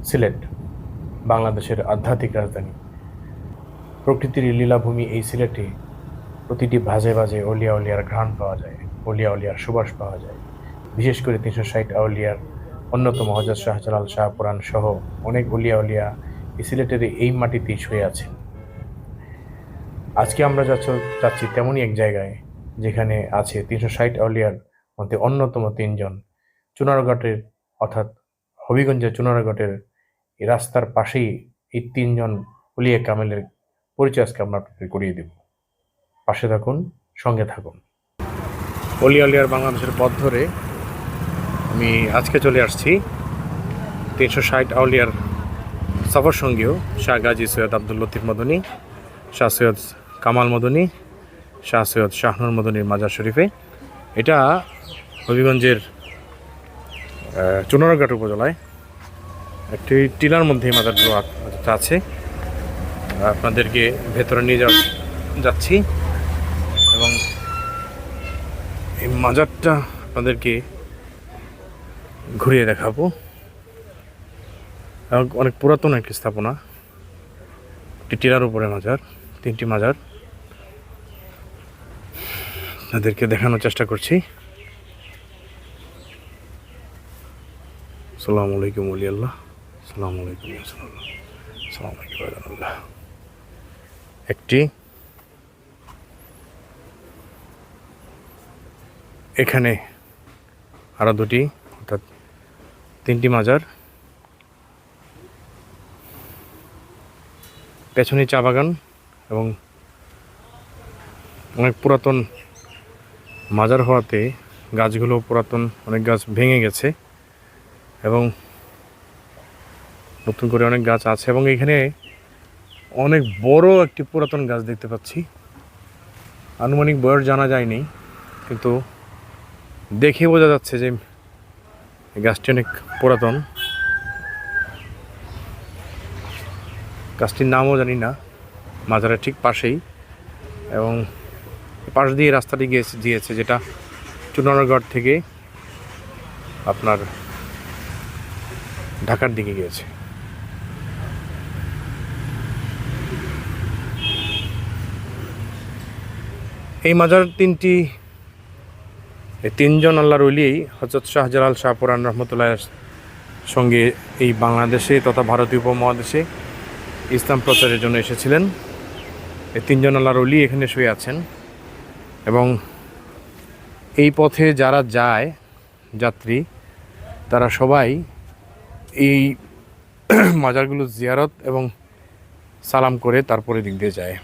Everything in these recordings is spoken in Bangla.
সিলেট বাংলাদেশের আধ্যাত্মিক রাজধানী, প্রকৃতির লীলাভূমি। এই সিলেটে প্রতিটি ভাজে ভাজে অলিয়া উলিয়ার ঘ্রাণ পাওয়া যায়, অলিয়া উলিয়ার সুবাস পাওয়া যায়। বিশেষ করে ৩৬০ আউলিয়ার অন্যতম হযরত শাহজালাল শাহপুরাণ সহ অনেক অলিয়া উলিয়া এই সিলেটের এই মাটিতেই শুয়ে আছেন। আজকে আমরা যাচ্ছি তেমনই এক জায়গায়, যেখানে আছে ৩৬০ আউলিয়ার মধ্যে অন্যতম তিনজন। চুনারগটের অর্থাৎ হবিগঞ্জের চুনারগটের এই রাস্তার পাশেই এই তিনজন উলিয়া কামেলের পরিচয় আজকে আমরা আপনাকে করিয়ে দেব। পাশে থাকুন, সঙ্গে থাকুন। অলিয়া উলিয়ার বাংলাদেশের পথ ধরে আমি আজকে চলে আসছি ৩৬০ আউলিয়ার সফর সঙ্গীও শাহ গাজী সৈয়দ আব্দুল লতিফ মদনী, শাহ সৈয়দ কামাল মদনী, শাহ সৈয়দ শাহনুর মদনীর মাজার শরীফে। এটা হবিগঞ্জের চুনারঘাট উপজেলায় একটি টিলার মধ্যে মাজারগুলো আছে। আপনাদেরকে ভেতরে নিয়ে যাচ্ছি এবং এই মাজারটা আপনাদেরকে ঘুরিয়ে দেখাবো। অনেক পুরাতন একটি স্থাপনা, একটি টিলার উপরে মাজার, তিনটি মাজার আপনাদেরকে দেখানোর চেষ্টা করছি। আসসালামু আলাইকুম ওলি আল্লাহ, আসসালামু আলাইকুম রাসূলুল্লাহ, আসসালামু আলাইকুম রাসূলুল্লাহ। একটি এখানে আরো দুটি, অর্থাৎ তিনটি মাজার। পেছনে চা বাগান এবং অনেক পুরাতন মাজার হওয়াতে গাছগুলো পুরাতন, অনেক গাছ ভেঙে গেছে এবং নতুন করে অনেক গাছ আছে। এবং এখানে অনেক বড় একটি পুরাতন গাছ দেখতে পাচ্ছি। আনুমানিক বয়স জানা যায়নি, কিন্তু দেখে বোঝা যাচ্ছে যে এই গাছটি অনেক পুরাতন। গাছটির নামও জানি না। মাজারের ঠিক পাশেই এবং পাশ দিয়ে রাস্তাটি গিয়েছে, যেটা চুনারগড় থেকে আপনার ঢাকার দিকে গিয়েছে। এই মাজার তিনজন আল্লাহর ওলি হযরত শাহজালাল শাহপুরাণ রহমতুল্লাহর সঙ্গে এই বাংলাদেশে তথা ভারতীয় উপমহাদেশে ইসলাম প্রচারের জন্য এসেছিলেন। এই তিনজন আল্লাহর ওলি এখানে শুয়ে আছেন এবং এই পথে যারা যায় যাত্রী, তারা সবাই এই মাজারগুলো জিয়ারত এবং সালাম করে তারপরে দিক দিয়ে যায়।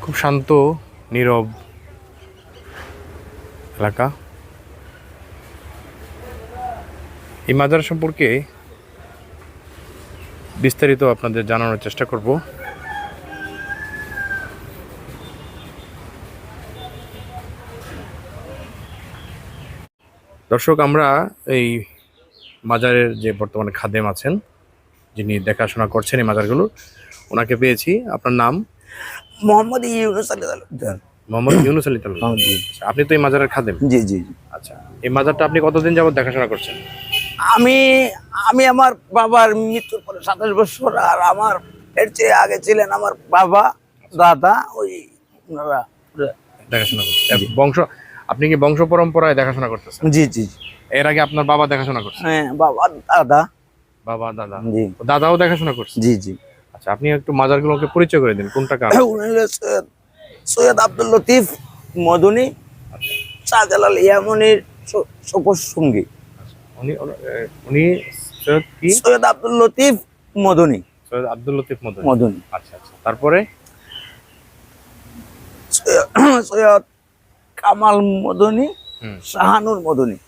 খুব শান্ত নীরব এলাকা। এই মাজার সম্পর্কে বিস্তারিত আপনাদের জানানোর চেষ্টা করব। দর্শক, আমরা এই মাজারের যে বর্তমানে খাদেম আছেন, যিনি দেখাশোনা করছেন এই মাজারগুলো, ওনাকে পেয়েছি। আপনার নাম? মোহাম্মদ ইউনুস আলী তালুকদার। মোহাম্মদ ইউনুস আলী তালুকদার। আপনি তো এই মাজারের খাদেম? জি জি। আচ্ছা, এই মাজারটা আপনি কতদিন যাবত দেখাশোনা করছেন? আমি আমি আমার বাবার মৃত্যুর পরে 27 বছর, আর আমার এর চেয়ে আগে ছিলেন আমার বাবা দাদা, ওই ওনারা দেখাশোনা করছেন। বংশ, আপনি কি বংশ পরম্পরায় দেখাশোনা করতেছেন? জি জি। এর আগে আপনার বাবা দেখাশোনা করছেন? হ্যাঁ, বাবা দাদা। বাবা দাদা? জি। দাদাও দেখাশোনা করছেন? জি জি। আচ্ছা, আপনি একটু মাজারগুলোকে পরিচয় করে দিন, কোনটা কার? উনি হলো সৈয়দ আব্দুল লতিফ মদনী, শাহজালাল ইয়ামানির সফর সঙ্গী। উনি সৈয়দ কি? সৈয়দ আব্দুল লতিফ মদনী। সৈয়দ আব্দুল লতিফ মদনী। মদনী। আচ্ছা আচ্ছা। তারপরে সৈয়দ কামাল মদনী, শাহানুর মদনী।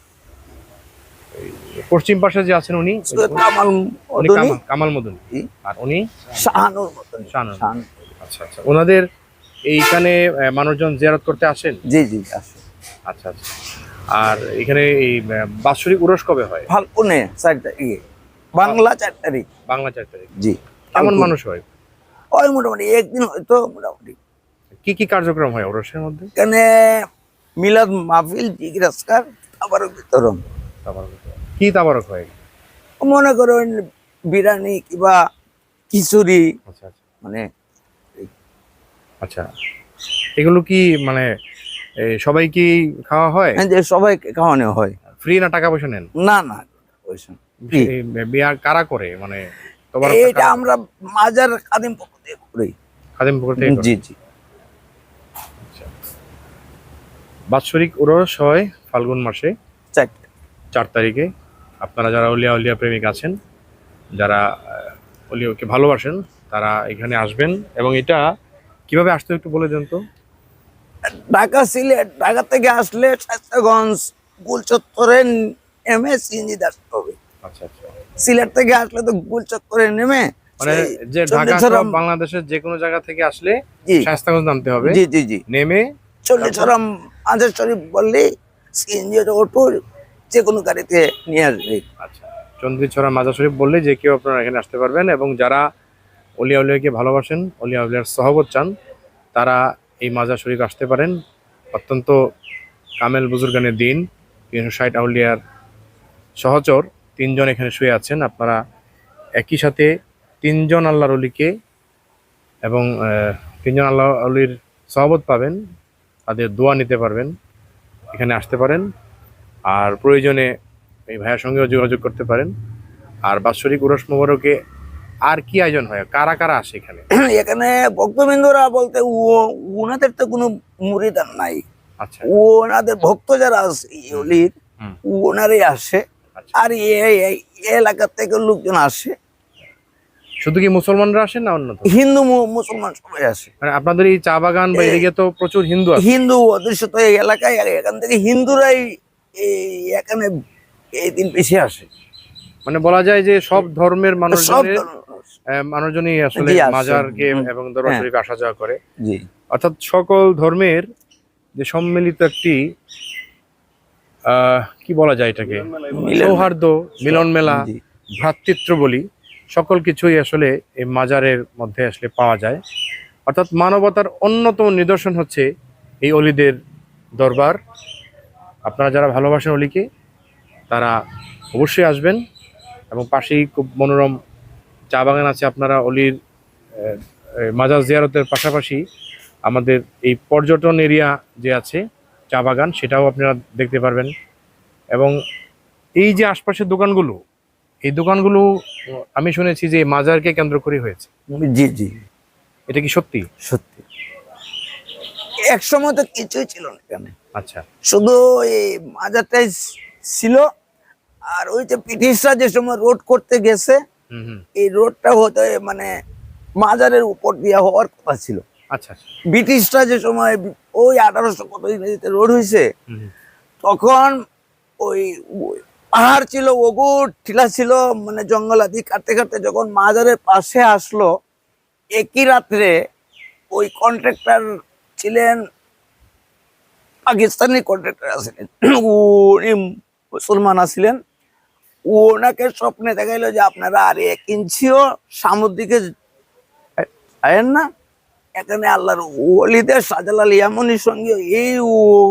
পশ্চিম পাশে যে আছেন উনি সৈয়দ কামাল মদনী, কামাল মদনী। আর উনি শাহানুর মদনী। আচ্ছা আচ্ছা। ওনাদের এইখানে মানুষজন জিয়ারত করতে আসেন? জি জি, আসে। আচ্ছা আচ্ছা। আর এখানে এই বাৎসরিক উরস কবে হয়? ফাল্গুনে 4 তারিখে, বাংলা 4 তারিখ। বাংলা 4 তারিখ। জি। কেমন মানুষ হয়? ওই মোটামুটি একদিন হয়তো মোটামুটি। কি কি কার্যক্রম হয় উরসের মধ্যে? এখানে মিলাদ মাহফিল, জিকির আজকার, আবার বিতরণ। কি তাবারক হয়? মনে করেন বিরিয়ানি কিংবা খিচুড়ি, আচ্ছা আচ্ছা মানে আচ্ছা, এগুলো কি মানে সবাই কি খাওয়া হয়? যে সবাইকে খাওয়ানো হয়। ফ্রি না টাকা পয়সা নেন? না না, পয়সা ফ্রি। এই বিয়া কারা করে, মানে তবারকটা এইটা কারা করে? আমরা মাজার কাদিম পক্ষ থেকে করি। খাদিম পুকুর থেকে করে? জি জি। আচ্ছা। বাৎসরিক উরস হয় ফাল্গুন মাসে চারটে। 4 তারিখে। আপনারা যারা অলিয়া উলিয়া প্রেমিক আছেন, যারা অলিয়াকে ভালোবাসেন, তারা এখানে আসবেন। এবং এটা কিভাবে আসতে একটু বলে দেন তো। ঢাকা সিলেট, ঢাকা থেকে আসলে শাস্তাগঞ্জ গোল চত্বরে নেমে সিএনজি আসতে হবে। আচ্ছা আচ্ছা, সিলেট থেকে আসলে তো গোল চত্বরে নেমে মানে যে ঢাকা সহ বাংলাদেশের যে কোনো জায়গা থেকে আসলে জি শায়েস্তাগঞ্জ নামতে হবে। জি জি জি। নেমে চল্লিশরাম আজের শরীফ বললেই সিএনজি অটো যে কোনো গাড়িতে নিয়ে আসবে। আচ্ছা, চন্দ্রীছড়া মাজার শরীফ বললে যে কেউ আপনারা এখানে আসতে পারবেন। এবং যারা অলিয়া উলিয়াকে ভালোবাসেন, অলিয়া উলিয়ার সহবত চান, তারা এই মাজার শরীফ আসতে পারেন। অত্যন্ত কামেল বুজুর্গানের দিন, 360 আউলিয়ার সহচর 3 জন এখানে শুয়ে আছেন। আপনারা একই সাথে 3 জন আল্লাহর অলিকে এবং 3 জন আল্লাহ অলির সহবত পাবেন, তাদের দোয়া নিতে পারবেন। এখানে আসতে পারেন। আর প্রয়োজনে এই ভাইয়ের সঙ্গেও যোগাযোগ করতে পারেন। আর বাৎসরিক উরস মোবারকে আর কি আয়োজন হয়, কারা কারা আসে এখানে? এখানে ভক্তবৃন্দরা বলতে ওনাদের তো কোনো মুরিদান নাই। আচ্ছা ওনাদের ভক্ত যারা আছে এই অলির, হুম, ওনারই আসে। আচ্ছা। আর এই এলাকা থেকে লোকজন আসে, শুধু কি মুসলমানরা আসেন না অন্য? হিন্দু মুসলমান সবাই আসে। মানে আপনাদের এই চা বাগান বা এদিকে তো প্রচুর হিন্দু আছে। হিন্দু অদৃশ্য তো এই এলাকায়, আর এখান থেকে হিন্দুরাই এই এখানে এই দিন বেশি আসে। মানে বলা যায় যে সব ধর্মের সব মানুষজনের মানুষজনই আসলে জি আসে। মাজারকে হুম, এবং দরবার হ্যাঁ, শরীফে আসা যাওয়া করে। জি অর্থাৎ সকল ধর্মের যে সম্মিলিত একটি কি বলা যায় এটাকে, সৌহার্দ্য, মিলন মেলা, জি ভ্রাতৃত্ব বলি, সকল কিছুই আসলে এই মাজারের মধ্যে আসলে পাওয়া যায়। অর্থাৎ মানবতার অন্যতম নিদর্শন হচ্ছে এই অলিদের দরবার। আপনারা যারা ভালোবাসেন অলিকে, তারা অবশ্যই আসবেন। এবং পাশেই খুব মনোরম চা বাগান আছে। আপনারা অলির মাজার জিয়ারতের পাশাপাশি আমাদের এই পর্যটন এরিয়া যে আছে চা বাগান, সেটাও আপনারা দেখতে পারবেন। এবং এই যে আশপাশের দোকানগুলো, এই দোকানগুলো আমি শুনেছি যে মাজারকে কেন্দ্র করে হয়েছে। জি জি, এটা কি সত্যি? সত্যি। এক সময় তো কিছুই ছিল না এখানে, আচ্ছা শুধু এই মাজারটাই ছিল। আর ওই যে ব্রিটিশরা যে সময় রোড করতে গেছে, হুম হুম, এই রোডটা হতে মানে মাজারের উপর দিয়ে হওয়ার কথা ছিল। আচ্ছা আচ্ছা, ব্রিটিশরা যে সময় ওই 1800 কত ইংরেজিতে রোড হয়েছে, হুম হুম, তখন ওই ওই পাহাড় ছিল, ওগুর টিলা ছিল, মানে জঙ্গলাদি কাটতে কাটতে যখন মাজারের পাশে আসলো, একই রাত্রে ওই কন্ট্রাক্টর ছিলেন পাকিস্তানি কন্ট্রাক্টর আছিলেন, উনি মুসলমান আছিলেন। ওনাকে স্বপ্নে দেখাইলো যে আপনারা আর 1 ইঞ্চিও সামুদ্রিকে আয়েন না, এখানে আল্লাহর ওলিদের শাহজালাল ইয়ামানির সঙ্গে এই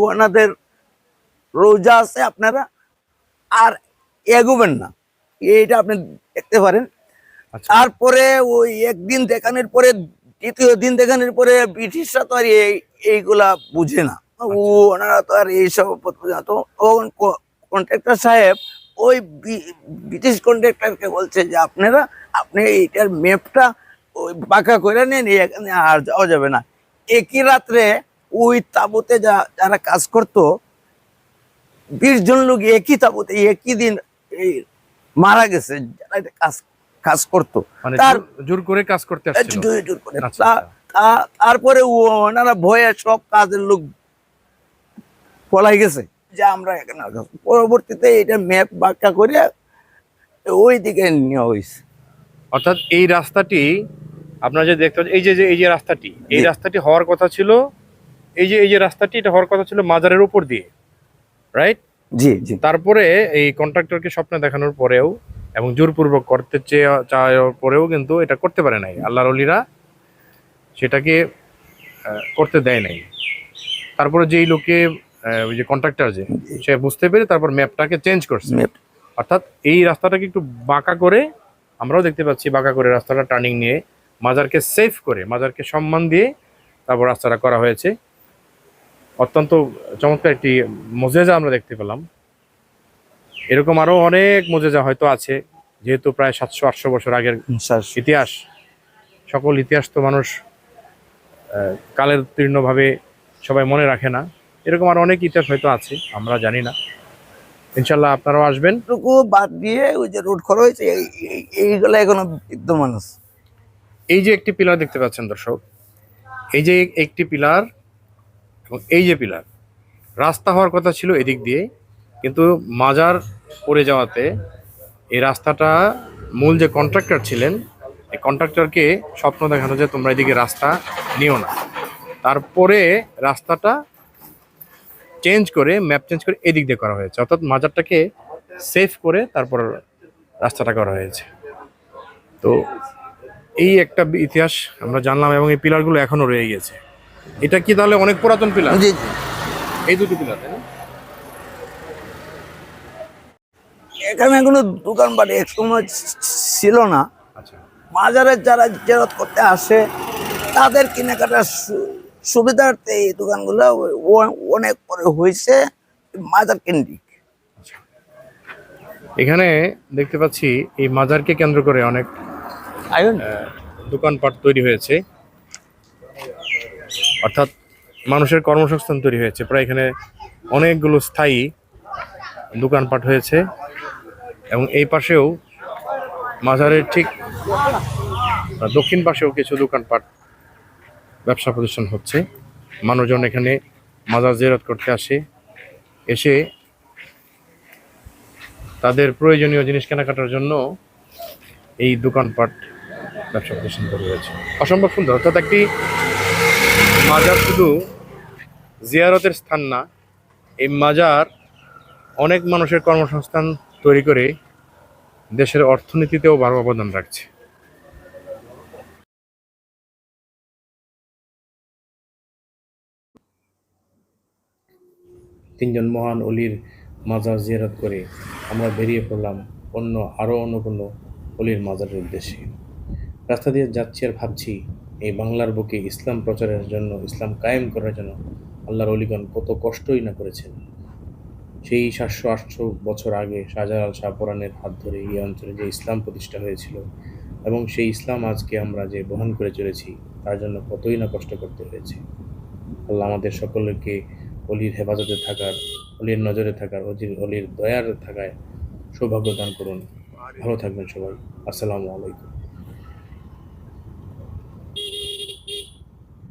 ওনাদের রোজা আছে, আপনারা আর এগোবেন না। এইটা আপনি দেখতে পারেন। আচ্ছা। তারপরে ওই একদিন দেখানোর পরে, দ্বিতীয় দিন দেখানোর পরে ব্রিটিশরা তো আর এইগুলা বুঝে না, ওনারা তো আর এইসব বুঝে না। তো কন্ট্রাক্টর সাহেব ওই ব্রিটিশ কন্ট্রাক্টরকে বলছে যে আপনি এইটার ম্যাপটা ওই বাঁকা করে নেন, এখানে আর যাওয়া যাবে না। একই রাত্রে ওই তাঁবুতে যারা কাজ করতো 20 জন লোক একই তাঁবুতে একই দিন এই মারা গেছে, যারা এটা কাজ করতো। মানে তার জোর করে কাজ করতে আসছিল। জোর করে। আচ্ছা, তারপরে ওনারা ভয়ে সব কাজের লোক পলাই গেছে যে আমরা এখানে আসবো। পরবর্তীতে এটা ম্যাপ বাঁকা করে ওই দিকে নেওয়া হয়েছে। অর্থাৎ এই রাস্তাটি আপনারা যে দেখতে পাচ্ছেন, এই যে রাস্তাটি, এই জি। রাস্তাটি হওয়ার কথা ছিল, এই যে রাস্তাটি, এটা হওয়ার কথা ছিল মাজারের উপর দিয়ে, রাইট? জি জি তারপরে এই কন্ট্রাক্টরকে স্বপ্ন দেখানোর পরেও এবং জোরপূর্বক করতে চাওয়ার পরেও কিন্তু এটা করতে পারে নাই। আল্লাহর ওলিরা সেটাকে করতে দেয় নাই। তারপরে যেই লোকে ওই যে কন্ট্রাক্টর, যে সে বুঝতে পেরে তারপর ম্যাপটাকে চেঞ্জ করছে। ম্যাপ অর্থাৎ এই রাস্তাটাকে একটু বাঁকা করে, আমরাও দেখতে পাচ্ছি বাঁকা করে রাস্তাটা টার্নিং নিয়ে মাজারকে সেফ করে, মাজারকে সম্মান দিয়ে তারপর রাস্তাটা করা হয়েছে। অত্যন্ত চমৎকার একটি মোজেজা আমরা দেখতে পেলাম। এরকম আরো অনেক মোজেজা হয়তো আছে, যেহেতু প্রায় 700-800 বছর আগের ইতিহাস। সকল ইতিহাস তো মানুষ কালের উত্তীর্ণভাবে সবাই মনে রাখে না, এরকম আরো অনেক ইতিহাস হয়তো আছে, আমরা জানি না। ইনশাল্লাহ আপনারাও আসবেন। টুকু বাদ দিয়ে ওই যে রোড খরচ হয়েছে এইগুলো এখনো বিদ্যমান আছে। এই যে একটি পিলার দেখতে পাচ্ছেন দর্শক, এই যে একটি পিলার এবং এই যে পিলার, রাস্তা হওয়ার কথা ছিল এদিক দিয়ে, কিন্তু মাজার পড়ে যাওয়াতে এই রাস্তাটা, মূল যে কন্ট্রাক্টর ছিলেন এই কন্ট্রাক্টরকে স্বপ্ন দেখানো যে তোমরা এদিকে রাস্তা নিও না, তারপরে রাস্তাটা চেঞ্জ করে, ম্যাপ চেঞ্জ করে এদিক দিয়ে করা হয়েছে, অর্থাৎ মাজারটাকে সেফ করে তারপর রাস্তাটা করা হয়েছে। তো এই একটা ইতিহাস আমরা জানলাম, এবং এই পিলারগুলো এখনো রয়ে গেছে। এটা কি তাহলে অনেক পুরাতন পিলার? জি, এই দুটো পিলার, তাই না? এখানে কোনো দোকানপাট এক সময় ছিল না। আচ্ছা, বাজারে যারা জেরত করতে আসে তাদের কেনাকাটার সুবিধার্থে এই দোকানগুলো অনেক পরে হয়েছে মাজার কেন্দ্রিক। এখানে দেখতে পাচ্ছি এই মাজারকে কেন্দ্র করে অনেক দোকানপাট তৈরি হয়েছে, অর্থাৎ মানুষের কর্মসংস্থান তৈরি হয়েছে। প্রায় এখানে অনেকগুলো স্থায়ী দোকানপাট হয়েছে, এবং এই পাশেও মাজারের ঠিক দক্ষিণ পাশেও কিছু দোকানপাট, ব্যবসা প্রতিষ্ঠান হচ্ছে। মানুষজন এখানে মাজার জিয়ারত করতে আসে, এসে তাদের প্রয়োজনীয় জিনিস কেনাকাটার জন্য এই দোকানপাট, ব্যবসা প্রতিষ্ঠান তৈরি হয়েছে। অসম্ভব সুন্দর। অর্থাৎ একটি মাজার শুধু জিয়ারতের স্থান না, এই মাজার অনেক মানুষের কর্মসংস্থান তৈরি করে দেশের অর্থনীতিতেও বড় অবদান রাখছে। তিনজন মহান অলির মাজার জিয়ারত করে আমরা বেরিয়ে পড়লাম অন্য কোনো অলির মাজারের উদ্দেশ্যে। রাস্তা দিয়ে যাচ্ছি আর ভাবছি, এই বাংলার বুকে ইসলাম প্রচারের জন্য, ইসলাম কায়েম করার জন্য আল্লাহর অলিগণ কত কষ্টই না করেছেন। সেই 700-800 বছর আগে শাহজালাল শাহপরানের হাত ধরে এই অঞ্চলে যে ইসলাম প্রতিষ্ঠা হয়েছিল, এবং সেই ইসলাম আজকে আমরা যে বহন করে চলেছি, তার জন্য কতই না কষ্ট করতে হয়েছে। আল্লাহ আমাদের সকলকে অলির হেফাজতে থাকার, অলির নজরে থাকার, অলির দয়ার থাকায় সৌভাগ্য দান করুন। ভালো থাকবেন সবাই। আসসালামু আলাইকুম।